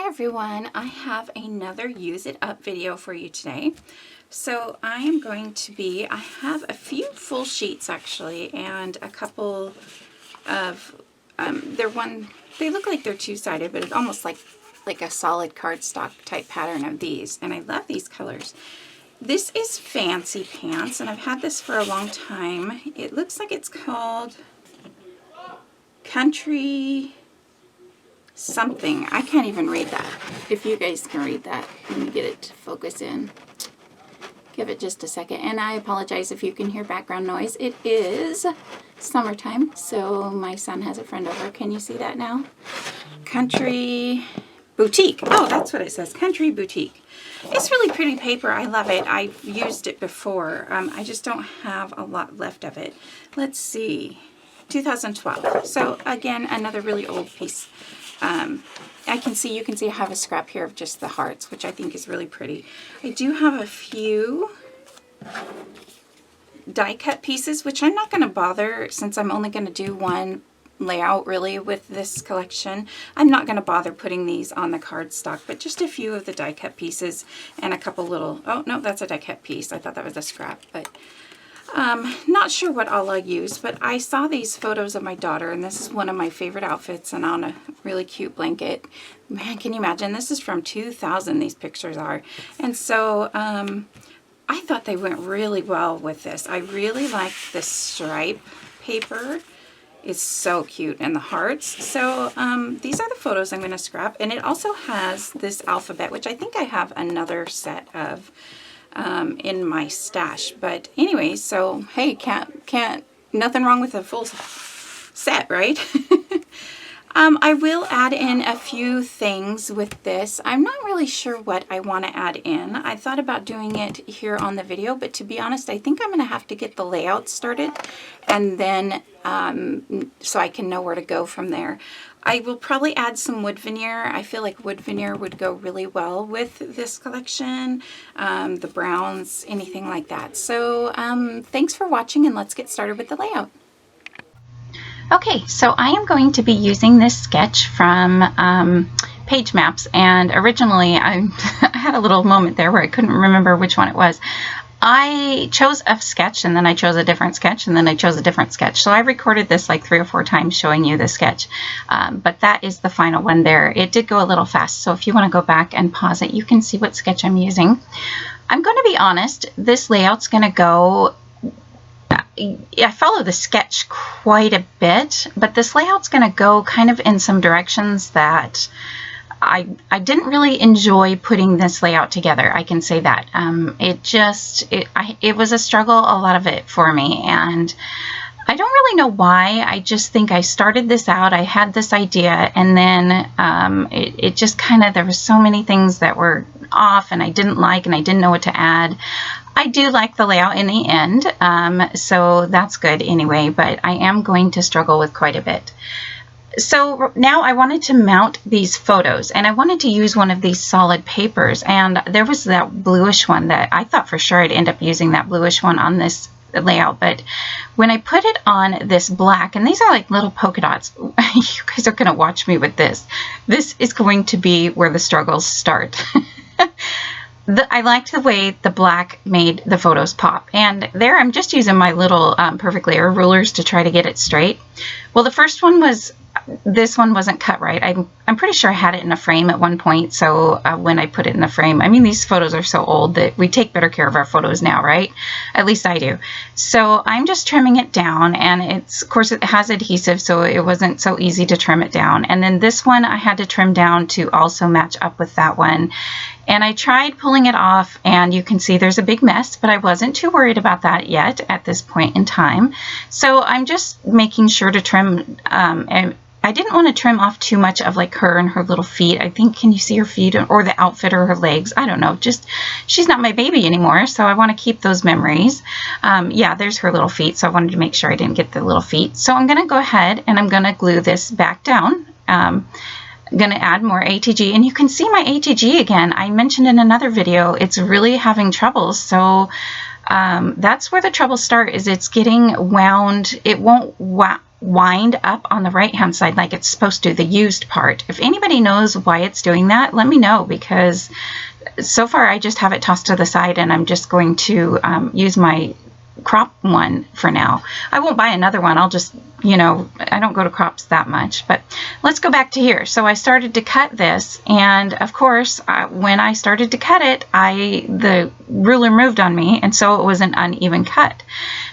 everyone, I have another use it up video for you today. So I have a few full sheets actually, and a couple of, they look like they're two-sided, but it's almost like a solid cardstock type pattern of these, and I love these colors. This is Fancy Pants, and I've had this for a long time. It looks like it's called Country something. I can't even read that. If you guys can read that, let me get it to focus in. Give it just a second, and I apologize if you can hear background noise. It is summertime, so my son has a friend over. Can you see that now? Country Boutique. Oh, that's what it says. Country Boutique. It's really pretty paper. I love it. I've used it before. I just don't have a lot left of it. Let's see. 2012. So again, another really old piece. You can see I have a scrap here of just the hearts, which I think is really pretty. I do have a few die cut pieces, which I'm not going to bother since I'm only going to do one layout really with this collection. I'm not going to bother putting these on the cardstock, but just a few of the die cut pieces and a couple little, oh no, that's a die cut piece. I thought that was a scrap, but not sure what all I'll use, but I saw these photos of my daughter, and this is one of my favorite outfits, and on a really cute blanket. Man, can you imagine? This is from 2000, these pictures are. And so I thought they went really well with this. I really like this stripe paper. It's so cute, and the hearts. So these are the photos I'm going to scrap, and it also has this alphabet, which I think I have another set of in my stash. But anyway, so hey, can't nothing wrong with a full set, right? I will add in a few things with this. I'm not really sure what I want to add in. I thought about doing it here on the video, but to be honest, I think I'm going to have to get the layout started, and then so I can know where to go from there. I will probably add some wood veneer. I feel like wood veneer would go really well with this collection, the browns, anything like that. So thanks for watching, and let's get started with the layout. Okay, so I am going to be using this sketch from Page Maps, and originally I had a little moment there where I couldn't remember which one it was. I chose a sketch, and then I chose a different sketch, and then I chose a different sketch. So I recorded this like 3 or 4 times showing you the sketch, but that is the final one there. It did go a little fast, so if you want to go back and pause it, you can see what sketch I'm using. I'm going to be honest, this layout's going to go, I follow the sketch quite a bit, but this layout's going to go kind of in some directions that I didn't really enjoy putting this layout together. I can say that. It was a struggle, a lot of it for me, and I don't really know why. I just think I started this out, I had this idea, and then it just kind of, there were so many things that were off and I didn't like, and I didn't know what to add. I do like the layout in the end, so that's good anyway, but I am going to struggle with quite a bit. So now I wanted to mount these photos, and I wanted to use one of these solid papers, and there was that bluish one that I thought for sure I'd end up using that bluish one on this layout, but when I put it on this black, and these are like little polka dots, you guys are going to watch me with this. This is going to be where the struggles start. I liked the way the black made the photos pop, and there I'm just using my little perfect layer rulers to try to get it straight. Well, the first one was, this one wasn't cut right. I'm pretty sure I had it in a frame at one point, so when I put it in the frame, I mean, these photos are so old that we take better care of our photos now, right? At least I do. So I'm just trimming it down, and of course it has adhesive, so it wasn't so easy to trim it down. And then this one I had to trim down to also match up with that one. And I tried pulling it off, and you can see there's a big mess, but I wasn't too worried about that yet at this point in time. So I'm just making sure to trim, and I didn't want to trim off too much of like her and her little feet. I think, can you see her feet or the outfit or her legs? I don't know, just, she's not my baby anymore, so I want to keep those memories. Yeah, there's her little feet, so I wanted to make sure I didn't get the little feet. So I'm going to go ahead and I'm going to glue this back down. I'm going to add more ATG, and you can see my ATG again. I mentioned in another video, it's really having trouble. So that's where the trouble start, is it's getting wound. It won't wind up on the right hand side like it's supposed to, the used part. If anybody knows why it's doing that, let me know, because so far I just have it tossed to the side and I'm just going to use my crop one for now. I won't buy another one. I'll just, you know, I don't go to crops that much. But let's go back to here. So I started to cut this, and of course when I started to cut it, the ruler moved on me, and so it was an uneven cut.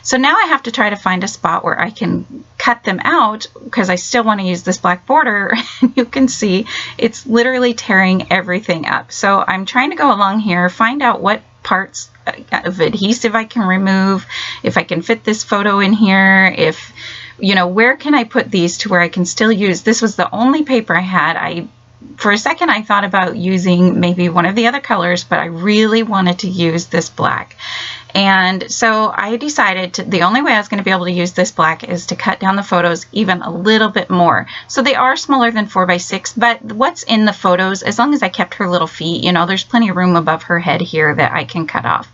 So now I have to try to find a spot where I can cut them out, because I still want to use this black border. You can see it's literally tearing everything up. So I'm trying to go along here, find out what parts of adhesive I can remove, if I can fit this photo in here, if, you know, where can I put these to where I can still use. This was the only paper I had. For a second I thought about using maybe one of the other colors, but I really wanted to use this black. And so I decided the only way I was going to be able to use this black is to cut down the photos even a little bit more. So they are smaller than 4x6, but what's in the photos, as long as I kept her little feet, you know, there's plenty of room above her head here that I can cut off.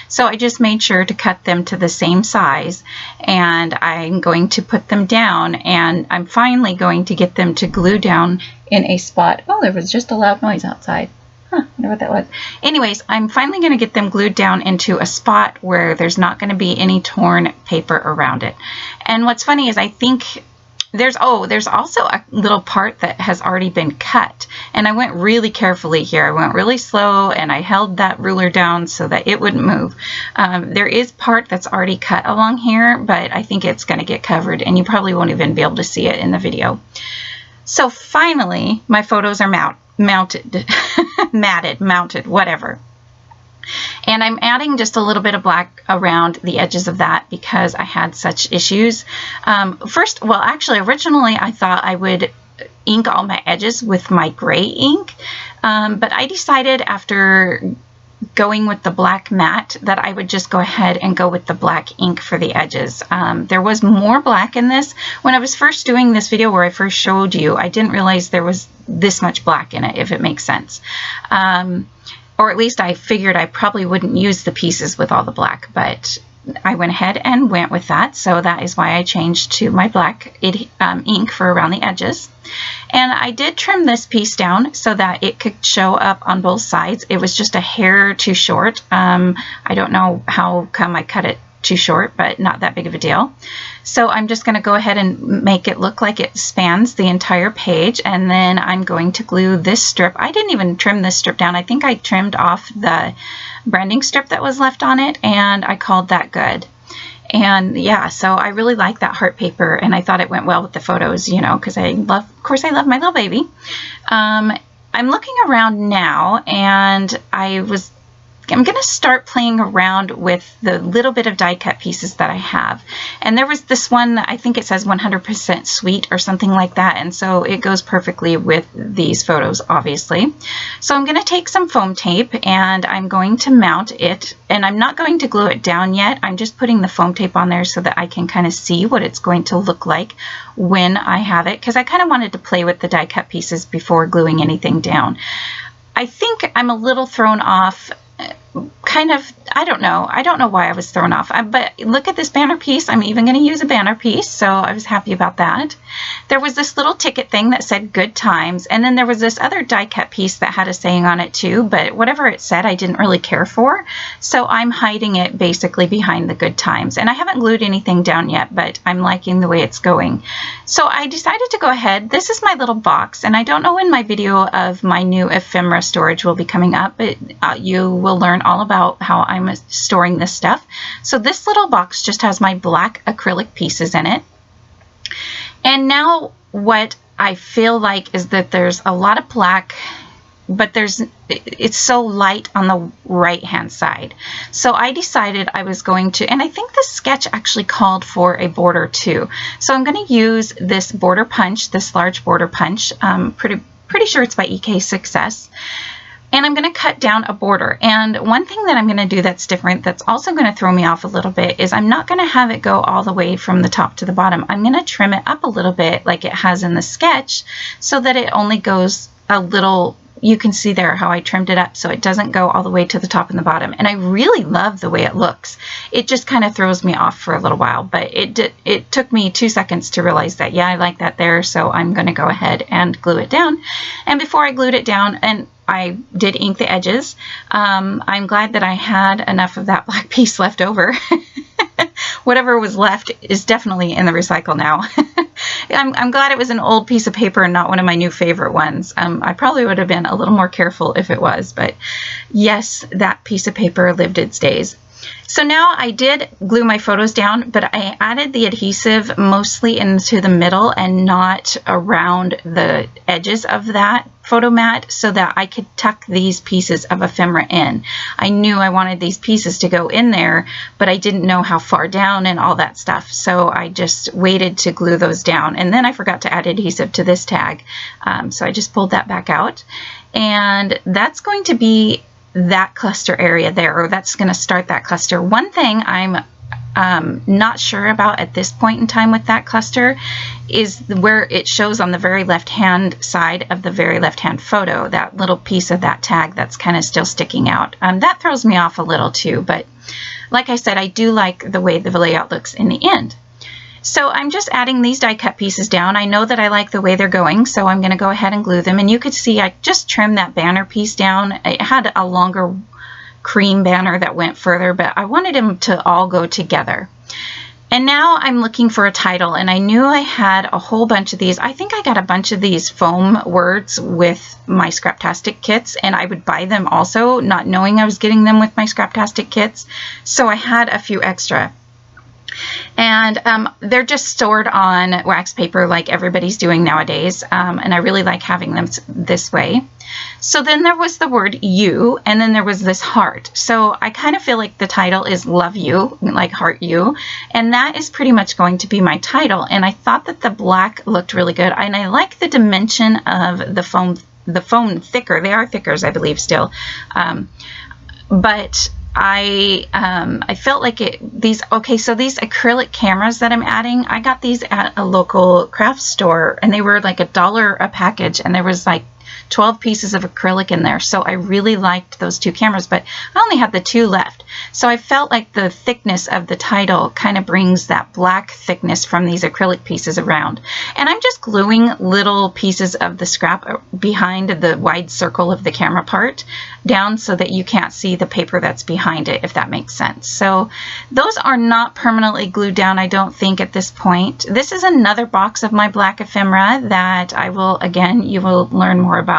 So I just made sure to cut them to the same size, and I'm going to put them down, and I'm finally going to get them to glue down in a spot. Oh, there was just a loud noise outside. I wonder what that was. Anyways, I'm finally going to get them glued down into a spot where there's not going to be any torn paper around it. And what's funny is I think there's also a little part that has already been cut. And I went really carefully here. I went really slow, and I held that ruler down so that it wouldn't move. There is part that's already cut along here, but I think it's going to get covered, and you probably won't even be able to see it in the video. So finally, my photos are mounted, mounted, whatever. And I'm adding just a little bit of black around the edges of that because I had such issues. Originally I thought I would ink all my edges with my gray ink, but I decided after going with the black matte that I would just go ahead and go with the black ink for the edges. There was more black in this. When I was first doing this video where I first showed you, I didn't realize there was this much black in it, if it makes sense. Or at least I figured I probably wouldn't use the pieces with all the black, but I went ahead and went with that. So that is why I changed to my black ink for around the edges. And I did trim this piece down so that it could show up on both sides. It was just a hair too short. I don't know how come I cut it too short, but not that big of a deal. So I'm just going to go ahead and make it look like it spans the entire page, and then I'm going to glue this strip. I didn't even trim this strip down. I think I trimmed off the branding strip that was left on it, and I called that good. And yeah, so I really like that heart paper, and I thought it went well with the photos, you know, because of course I love my little baby. I'm looking around now, and I'm going to start playing around with the little bit of die cut pieces that I have. And there was this one that I think it says 100% sweet or something like that. And so it goes perfectly with these photos, obviously. So I'm going to take some foam tape and I'm going to mount it. And I'm not going to glue it down yet. I'm just putting the foam tape on there so that I can kind of see what it's going to look like when I have it. Because I kind of wanted to play with the die cut pieces before gluing anything down. I think I'm a little thrown off. I don't know why I was thrown off. But look at this banner piece. I'm even going to use a banner piece, so I was happy about that. There was this little ticket thing that said good times, and then there was this other die cut piece that had a saying on it too, but whatever it said I didn't really care for, so I'm hiding it basically behind the good times. And I haven't glued anything down yet, but I'm liking the way it's going. So I decided to go ahead. This is my little box, and I don't know when my video of my new ephemera storage will be coming up, but you will learn all about how I'm storing this stuff. So this little box just has my black acrylic pieces in it. And now what I feel like is that there's a lot of black, but it's so light on the right hand side. So I decided I was going to, and I think the sketch actually called for a border too. So I'm going to use this border punch, this large border punch. Pretty sure it's by EK Success. And I'm going to cut down a border. And one thing that I'm going to do that's different, that's also going to throw me off a little bit, is I'm not going to have it go all the way from the top to the bottom. I'm going to trim it up a little bit like it has in the sketch so that it only goes a little you can see there how I trimmed it up so it doesn't go all the way to the top and the bottom. And I really love the way it looks. It just kind of throws me off for a little while, but it took me 2 seconds to realize that, yeah, I like that there, so I'm going to go ahead and glue it down. And before I glued it down, and I did ink the edges, I'm glad that I had enough of that black piece left over. Whatever was left is definitely in the recycle now. I'm glad it was an old piece of paper and not one of my new favorite ones. I probably would have been a little more careful if it was, but yes, that piece of paper lived its days. So now I did glue my photos down, but I added the adhesive mostly into the middle and not around the edges of that photo mat so that I could tuck these pieces of ephemera in. I knew I wanted these pieces to go in there, but I didn't know how far down and all that stuff. So I just waited to glue those down. And then I forgot to add adhesive to this tag. So I just pulled that back out. And that's going to be that cluster area there, or that's going to start that cluster. One thing I'm not sure about at this point in time with that cluster is where it shows on the very left hand side of the very left hand photo, that little piece of that tag that's kind of still sticking out. That throws me off a little too, but like I said, I do like the way the layout looks in the end. So I'm just adding these die cut pieces down. I know that I like the way they're going, so I'm going to go ahead and glue them. And you could see I just trimmed that banner piece down. It had a longer cream banner that went further, but I wanted them to all go together. And now I'm looking for a title, and I knew I had a whole bunch of these. I think I got a bunch of these foam words with my Scraptastic kits, and I would buy them also, not knowing I was getting them with my Scraptastic kits. So I had a few extra. And they're just stored on wax paper like everybody's doing nowadays, and I really like having them this way. So then there was the word you, and then there was this heart. So I kind of feel like the title is Love You, like Heart You, and that is pretty much going to be my title. And I thought that the black looked really good, and I like the dimension of the foam thicker. They are thickers, I believe, still, but I felt like these acrylic cameras that I'm adding, I got these at a local craft store, and they were like $1 a package, and there was like 12 pieces of acrylic in there. So I really liked those 2 cameras, but I only had the 2 left. So I felt like the thickness of the title kind of brings that black thickness from these acrylic pieces around. And I'm just gluing little pieces of the scrap behind the wide circle of the camera part down so that you can't see the paper that's behind it, if that makes sense. So those are not permanently glued down, I don't think, at this point. This is another box of my black ephemera that I will, again, you will learn more about.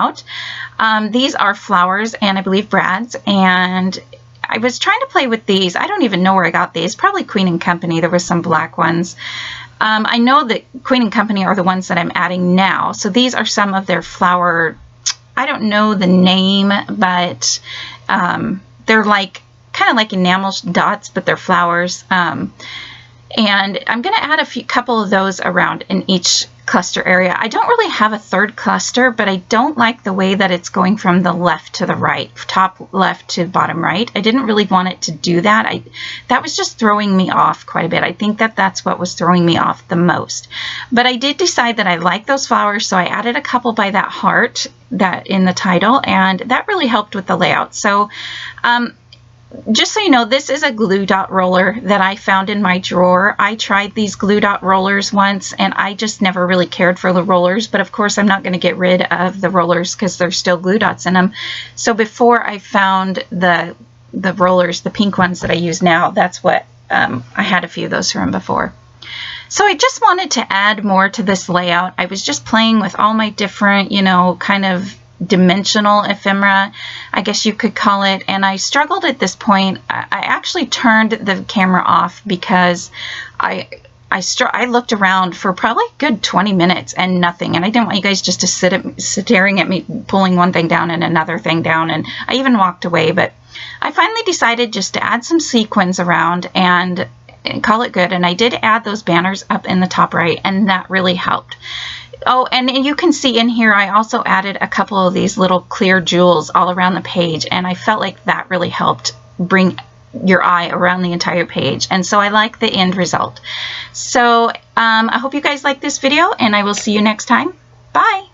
These are flowers and I believe brads, and I was trying to play with these. I don't even know where I got these. Probably Queen & Company. There were some black ones. I know that Queen & Company are the ones that I'm adding now. So these are some of their flower. I don't know the name, but they're like kind of like enamel dots, but they're flowers. And I'm going to add a couple of those around in each cluster area. I don't really have a third cluster, but I don't like the way that it's going from the left to the right, top left to bottom right. I didn't really want it to do that. That was just throwing me off quite a bit. I think that that's what was throwing me off the most. But I did decide that I like those flowers, so I added a couple by that heart that in the title, and that really helped with the layout. So just so you know, this is a glue dot roller that I found in my drawer. I tried these glue dot rollers once, and I just never really cared for the rollers, but of course I'm not going to get rid of the rollers because there's still glue dots in them. So before I found the rollers, the pink ones that I use now, that's what I had a few of those from before. So I just wanted to add more to this layout. I was just playing with all my different, you know, kind of dimensional ephemera, I guess you could call it, and I struggled at this point. I actually turned the camera off because I looked around for probably a good 20 minutes and nothing, and I didn't want you guys just to staring at me pulling one thing down and another thing down, and I even walked away. But I finally decided just to add some sequins around and call it good, and I did add those banners up in the top right, and that really helped. Oh, and you can see in here I also added a couple of these little clear jewels all around the page, and I felt like that really helped bring your eye around the entire page, and so I like the end result. So I hope you guys like this video, and I will see you next time. Bye!